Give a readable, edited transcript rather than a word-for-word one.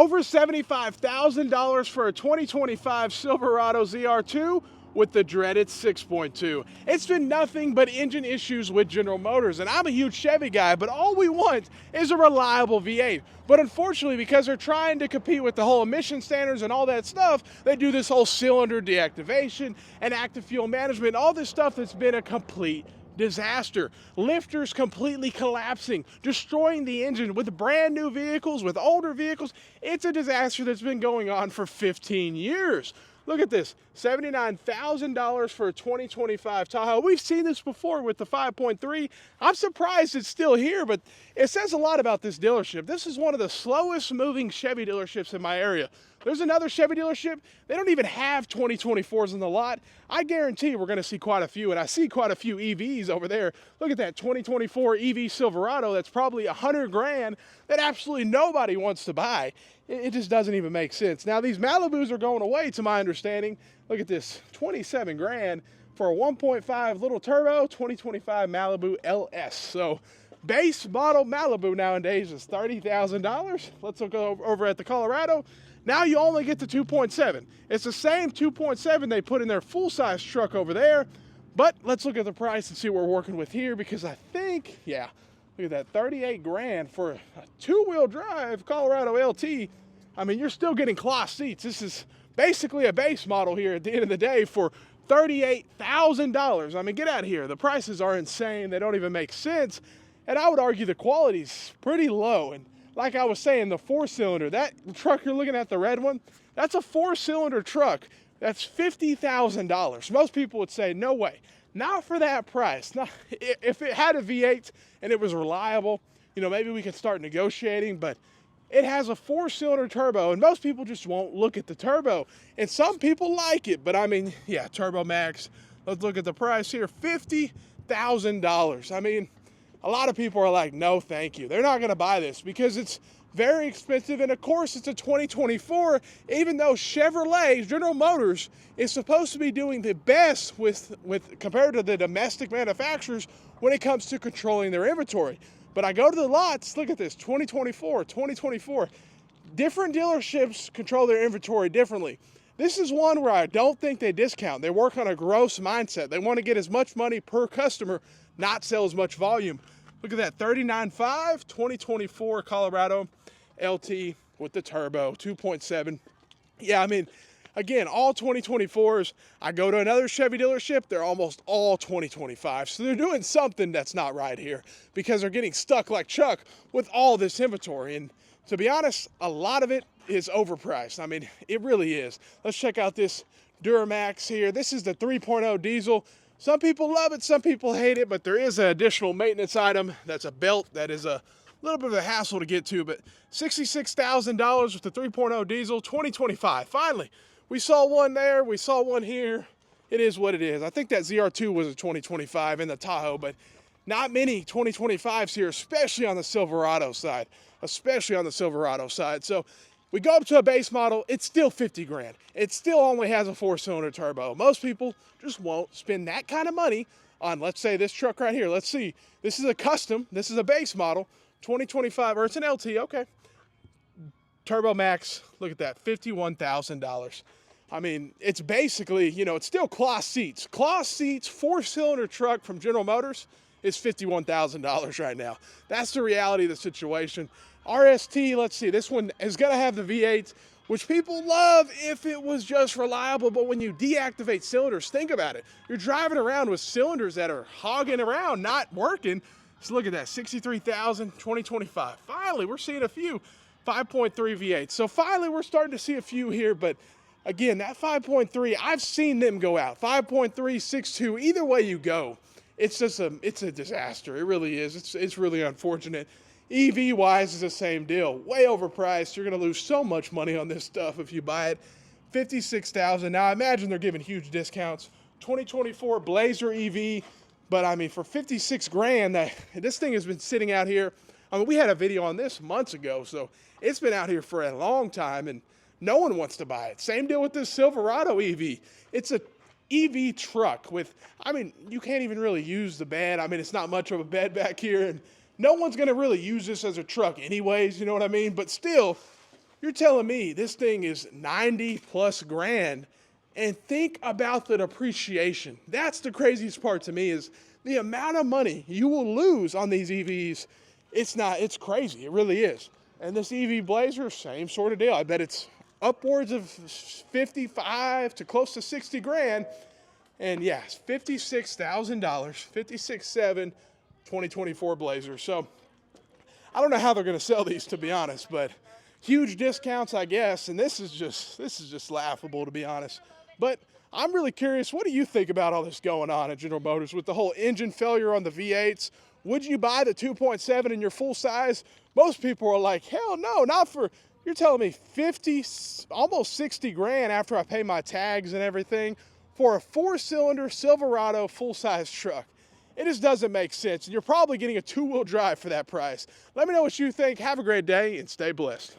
Over $75,000 for a 2025 Silverado ZR2 with the dreaded 6.2. It's been nothing but engine issues with General Motors, and I'm a huge Chevy guy, but all we want is a reliable V8. But unfortunately, because they're trying to compete with the whole emission standards and all that stuff, they do this whole cylinder deactivation and active fuel management, all this stuff that's been a complete disaster. Lifters completely collapsing, destroying the engine with brand new vehicles, with older vehicles. It's a disaster that's been going on for 15 years. Look at this, $79,000 for a 2025 Tahoe. We've seen this before with the 5.3. I'm surprised it's still here, but it says a lot about this dealership. This is one of the slowest moving Chevy dealerships in my area. There's another Chevy dealership, they don't even have 2024s in the lot. I guarantee we're gonna see quite a few, and I see quite a few EVs over there. Look at that 2024 EV Silverado that's probably 100 grand that absolutely nobody wants to buy. It just doesn't even make sense. Now these Malibus are going away to my understanding. Look at this, 27 grand for a 1.5 little turbo 2025 Malibu LS. So base model Malibu nowadays is $30,000. Let's look over at the Colorado. Now you only get the 2.7. It's the same 2.7 they put in their full-size truck over there, but let's look at the price and see what we're working with here, because I think, yeah, look at that, 38 grand for a two-wheel drive Colorado LT. I mean, you're still getting cloth seats. This is basically a base model here at the end of the day for $38,000. I mean, get out of here. The prices are insane. They don't even make sense, and I would argue the quality's pretty low. And like I was saying, the four-cylinder, that truck you're looking at, the red one, that's a four-cylinder truck. That's $50,000. Most people would say, no way, not for that price. Now, if it had a V8 and it was reliable, you know, maybe we could start negotiating, but it has a four-cylinder turbo, and most people just won't look at the turbo. And some people like it, but I mean, yeah, Turbo Max. Let's look at the price here, $50,000. I mean, a lot of people are like, no, thank you. They're not going to buy this because it's very expensive. And of course, it's a 2024, even though Chevrolet, General Motors, is supposed to be doing the best with compared to the domestic manufacturers when it comes to controlling their inventory. But I go to the lots, look at this, 2024. Different dealerships control their inventory differently. This is one where I don't think they discount. They work on a gross mindset. They want to get as much money per customer, not sell as much volume. Look at that, 39.5, 2024 Colorado LT with the turbo, 2.7. Yeah, I mean, again, all 2024s. I go to another Chevy dealership, they're almost all 2025. So they're doing something that's not right here because they're getting stuck like Chuck with all this inventory. And to be honest, a lot of it is overpriced. I mean, it really is. Let's check out this Duramax here. This is the 3.0 diesel. Some people love it, some people hate it, but there is an additional maintenance item. That's a belt that is a little bit of a hassle to get to, but $66,000 with the 3.0 diesel, 2025. Finally, we saw one there, we saw one here. It is what it is. I think that ZR2 was a 2025 in the Tahoe, but not many 2025s here, especially on the Silverado side. So we go up to a base model, it's still 50 grand. It still only has a four-cylinder turbo. Most people just won't spend that kind of money on, let's say, this truck right here. Let's see, this is a custom, this is a base model, 2025, or it's an LT, okay. Turbo Max, look at that, $51,000. I mean, it's basically, you know, it's still cloth seats. Cloth seats, four-cylinder truck from General Motors is $51,000 right now. That's the reality of the situation. RST, let's see, this one is gonna have the V8, which people love if it was just reliable, but when you deactivate cylinders, think about it. You're driving around with cylinders that are hogging around, not working. So look at that, 63,000, 2025. Finally, we're seeing a few 5.3 V8. So finally, we're starting to see a few here, but again, that 5.3, I've seen them go out. 5.3, 6.2, either way you go, it's a disaster. It really is. It's really unfortunate. EV-wise is the same deal. Way overpriced. You're going to lose so much money on this stuff if you buy it. $56,000. Now, I imagine they're giving huge discounts. 2024 Blazer EV, but I mean, for 56 grand, this thing has been sitting out here. I mean, we had a video on this months ago, so it's been out here for a long time, and no one wants to buy it. Same deal with this Silverado EV. It's a EV truck with, I mean, you can't even really use the bed. I mean, it's not much of a bed back here, and no one's going to really use this as a truck anyways, you know what I mean? But still, You're telling me this thing is 90 plus grand, and think about the depreciation. That's the craziest part to me, is the amount of money you will lose on these EVs. It's crazy, it really is. And this EV Blazer, same sort of deal. I bet it's upwards of 55 to close to 60 grand. And yes, $56,000, $56,700, 2024 Blazer. So I don't know how they're going to sell these, to be honest, but huge discounts, I guess. And this is just laughable, to be honest. But I'm really curious, what do you think about all this going on at General Motors with the whole engine failure on the V8s? Would you buy the 2.7 in your full size? Most people are like, hell no, not for, you're telling me 50, almost 60 grand after I pay my tags and everything for a 4-cylinder Silverado full-size truck. It just doesn't make sense. And you're probably getting a 2-wheel drive for that price. Let me know what you think. Have a great day and stay blessed.